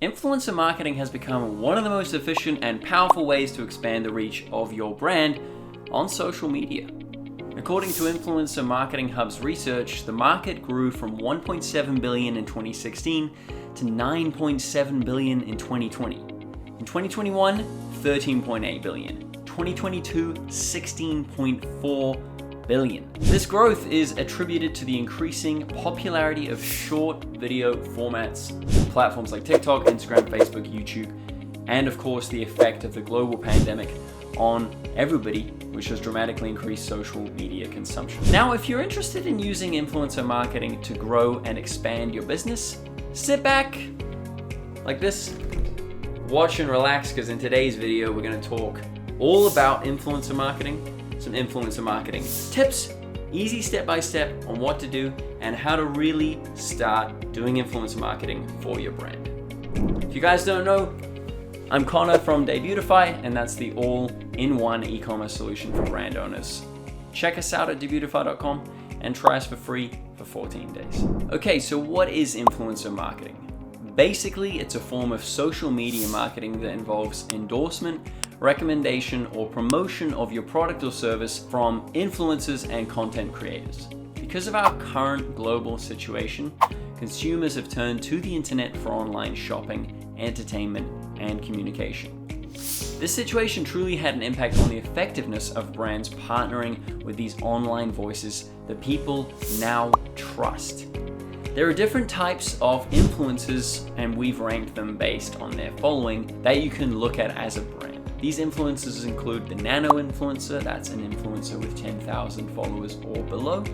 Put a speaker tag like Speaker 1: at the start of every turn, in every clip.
Speaker 1: Influencer marketing has become one of the most efficient and powerful ways to expand the reach of your brand on social media. According to Influencer Marketing Hub's research, the market grew from 1.7 billion in 2016 to 9.7 billion in 2020. In 2021, 13.8 billion. 2022, 16.4 billion. This growth is attributed to the increasing popularity of short video formats, platforms like TikTok, Instagram, Facebook, YouTube, and of course the effect of the global pandemic on everybody, which has dramatically increased social media consumption. Now, if you're interested in using influencer marketing to grow and expand your business, sit back like this, watch and relax, because in today's video we're going to talk all about influencer marketing, some influencer marketing tips, easy step-by-step on what to do and how to really start doing influencer marketing for your brand. If you guys don't know, I'm Connor from Debutify, and that's the all-in-one e-commerce solution for brand owners. Check us out at debutify.com and try us for free for 14 days. Okay, so what is influencer marketing? Basically, it's a form of social media marketing that involves endorsement, recommendation, or promotion of your product or service from influencers and content creators. Because of our current global situation, consumers have turned to the internet for online shopping, entertainment, and communication. This situation truly had an impact on the effectiveness of brands partnering with these online voices that people now trust. There are different types of influencers, and we've ranked them based on their following that you can look at as a brand. These influencers include the nano influencer, that's an influencer with 10,000 followers or below,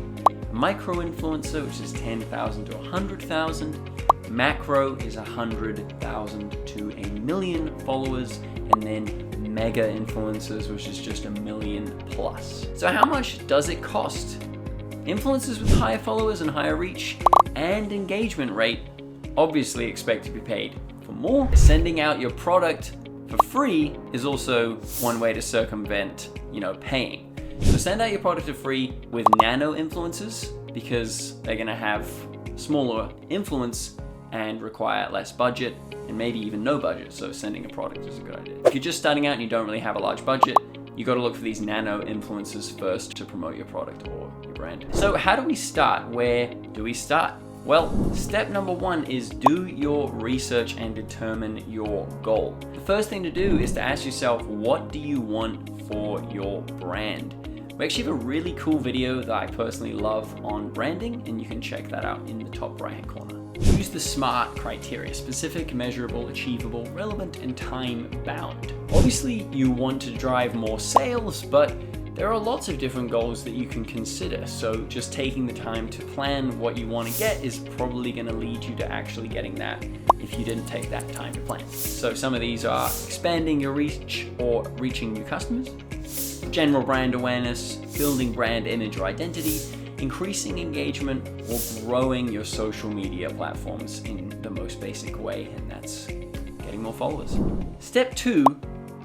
Speaker 1: micro influencer, which is 10,000 to 100,000, macro is 100,000 to a million followers, and then mega influencers, which is just 1 million plus. So how much does it cost? Influencers with higher followers and higher reach and engagement rate obviously expect to be paid for more. Sending out your product for free is also one way to circumvent, paying. So send out your product for free with nano influencers because they're gonna have smaller influence and require less budget and maybe even no budget. So sending a product is a good idea. If you're just starting out and you don't really have a large budget, you got to look for these nano influencers first to promote your product or your brand. So how do we start? Where do we start? Well, step number one is do your research and determine your goal. The first thing to do is to ask yourself, what do you want for your brand? We actually have a really cool video that I personally love on branding, and you can check that out in the top right-hand corner. Use the SMART criteria: specific, measurable, achievable, relevant, and time-bound. Obviously, you want to drive more sales, but there are lots of different goals that you can consider. So just taking the time to plan what you want to get is probably going to lead you to actually getting that if you didn't take that time to plan. So some of these are expanding your reach or reaching new customers, general brand awareness, building brand image or identity, increasing engagement, or growing your social media platforms in the most basic way, and that's getting more followers. Step two,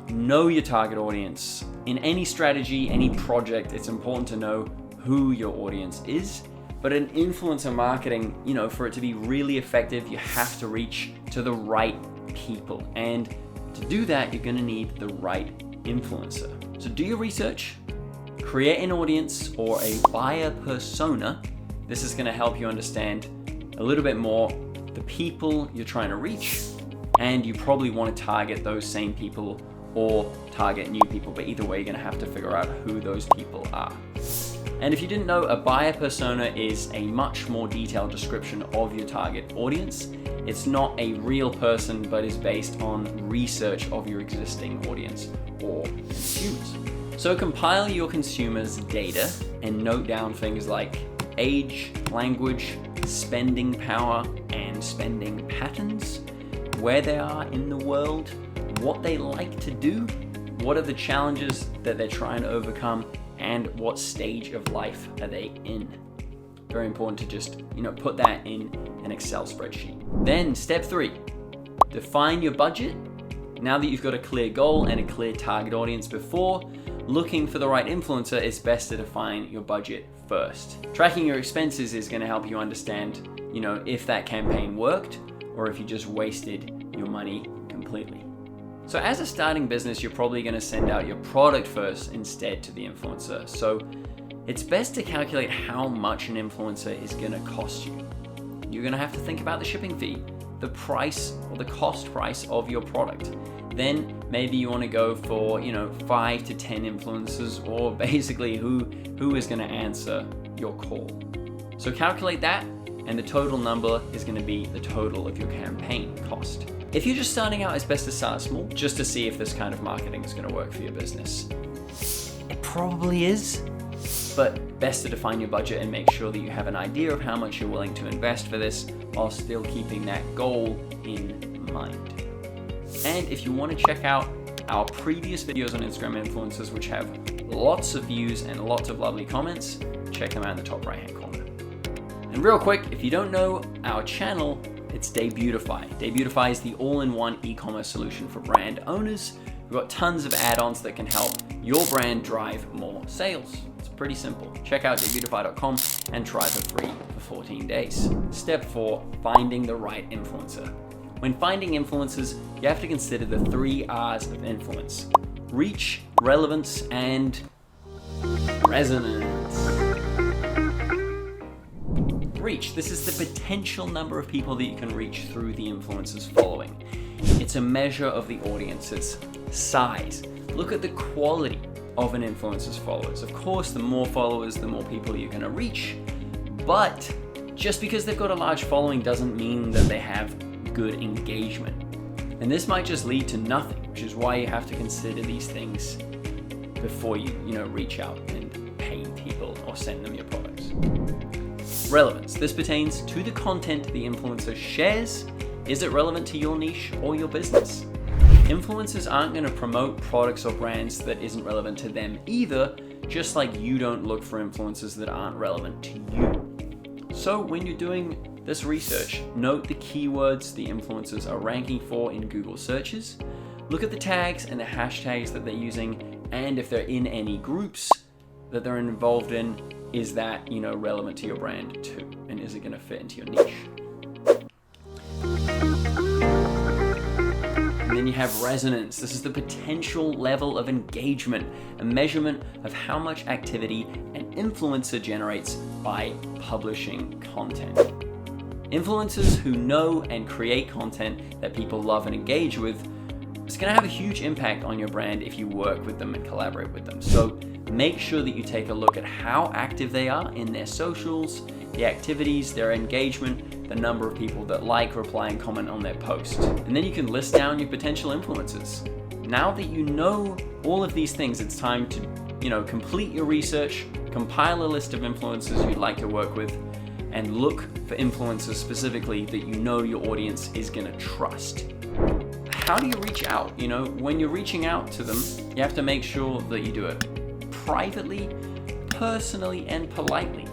Speaker 1: know your target audience. In any strategy, any project, it's important to know who your audience is. But in influencer marketing, for it to be really effective, you have to reach to the right people. And to do that, you're gonna need the right influencer. So do your research, create an audience or a buyer persona. This is gonna help you understand a little bit more the people you're trying to reach, and you probably wanna target those same people or target new people, but either way, you're gonna have to figure out who those people are. And if you didn't know, a buyer persona is a much more detailed description of your target audience. It's not a real person, but is based on research of your existing audience or consumers. So compile your consumers' data and note down things like age, language, spending power, and spending patterns, where they are in the world, what they like to do, what are the challenges that they're trying to overcome, and what stage of life are they in. Very important to just, put that in an Excel spreadsheet. Then step three, define your budget. Now that you've got a clear goal and a clear target audience before looking for the right influencer, it's best to define your budget first. Tracking your expenses is going to help you understand, if that campaign worked or if you just wasted your money completely. So as a starting business, you're probably going to send out your product first instead to the influencer. So it's best to calculate how much an influencer is going to cost you. You're going to have to think about the shipping fee, the price or the cost price of your product. Then maybe you want to go for, 5 to 10 influencers, or basically who is going to answer your call. So calculate that, and the total number is going to be the total of your campaign cost. If you're just starting out, it's best to start small, just to see if this kind of marketing is going to work for your business. It probably is, but best to define your budget and make sure that you have an idea of how much you're willing to invest for this while still keeping that goal in mind. And if you want to check out our previous videos on Instagram influencers, which have lots of views and lots of lovely comments, check them out in the top right hand corner. And real quick, if you don't know our channel, it's Debutify. Debutify is the all-in-one e-commerce solution for brand owners. We've got tons of add-ons that can help your brand drive more sales. It's pretty simple. Check out debutify.com and try for free for 14 days. Step 4, finding the right influencer. When finding influencers, you have to consider the 3 R's of influence: reach, relevance, and resonance. Reach. This is the potential number of people that you can reach through the influencer's following. It's a measure of the audience, its size. Look at the quality of an influencer's followers. Of course, the more followers, the more people you're going to reach. But just because they've got a large following doesn't mean that they have good engagement. And this might just lead to nothing, which is why you have to consider these things before you reach out and pay people or send them your products. Relevance. This pertains to the content the influencer shares. Is it relevant to your niche or your business? Influencers aren't going to promote products or brands that isn't relevant to them either, just like you don't look for influencers that aren't relevant to you. So when you're doing this research, note the keywords the influencers are ranking for in Google searches. Look at the tags and the hashtags that they're using, and if they're in any groups that they're involved in, is that relevant to your brand too, and is it going to fit into your niche? And then you have resonance. This is the potential level of engagement, a measurement of how much activity an influencer generates by publishing content. Influencers who know and create content that people love and engage with, it's going to have a huge impact on your brand if you work with them and collaborate with them. So make sure that you take a look at how active they are in their socials, the activities, their engagement, the number of people that like, reply, and comment on their post. And then you can list down your potential influencers. Now that you know all of these things, it's time to, complete your research, compile a list of influencers you'd like to work with, and look for influencers specifically that your audience is going to trust. How do you reach out? When you're reaching out to them, you have to make sure that you do it privately, personally, and politely.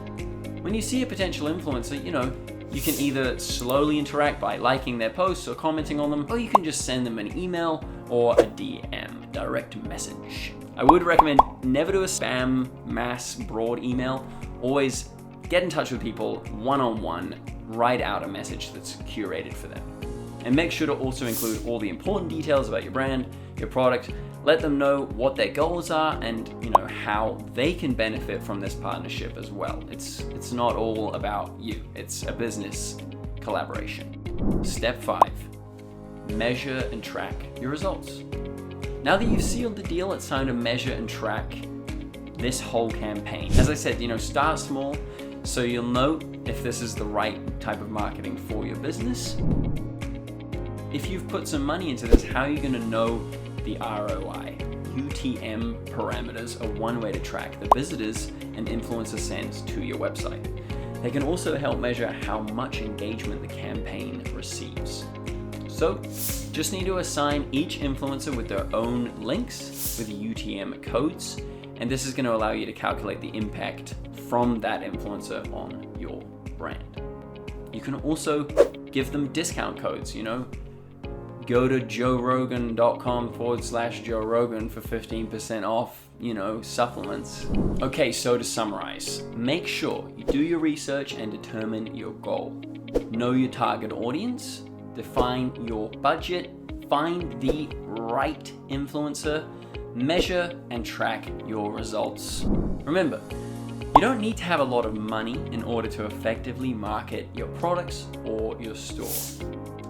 Speaker 1: When you see a potential influencer, you can either slowly interact by liking their posts or commenting on them, or you can just send them an email or a DM, direct message. I would recommend never do a spam, mass, broad email. Always get in touch with people one-on-one, write out a message that's curated for them. And make sure to also include all the important details about your brand, your product. Let them know what their goals are and how they can benefit from this partnership as well. It's not all about you. It's a business collaboration. Step 5, measure and track your results. Now that you've sealed the deal, it's time to measure and track this whole campaign. As I said, start small so you'll know if this is the right type of marketing for your business. If you've put some money into this, how are you going to know the ROI? UTM parameters are one way to track the visitors an influencer sends to your website. They can also help measure how much engagement the campaign receives. So, just need to assign each influencer with their own links with UTM codes, and this is going to allow you to calculate the impact from that influencer on your brand. You can also give them discount codes, Go to joerogan.com/Joe Rogan for 15% off, supplements. Okay, so to summarize, make sure you do your research and determine your goal. Know your target audience, define your budget, find the right influencer, measure and track your results. Remember, you don't need to have a lot of money in order to effectively market your products or your store.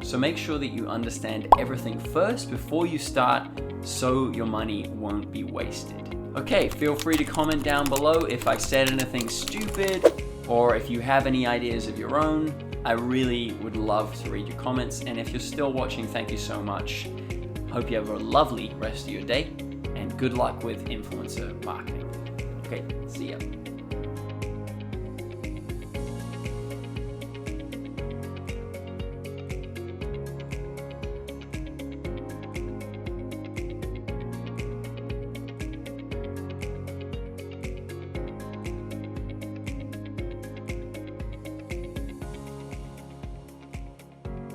Speaker 1: So make sure that you understand everything first before you start so your money won't be wasted. Okay, feel free to comment down below if I said anything stupid or if you have any ideas of your own. I really would love to read your comments, and if you're still watching, thank you so much. Hope you have a lovely rest of your day and good luck with influencer marketing. Okay, see ya.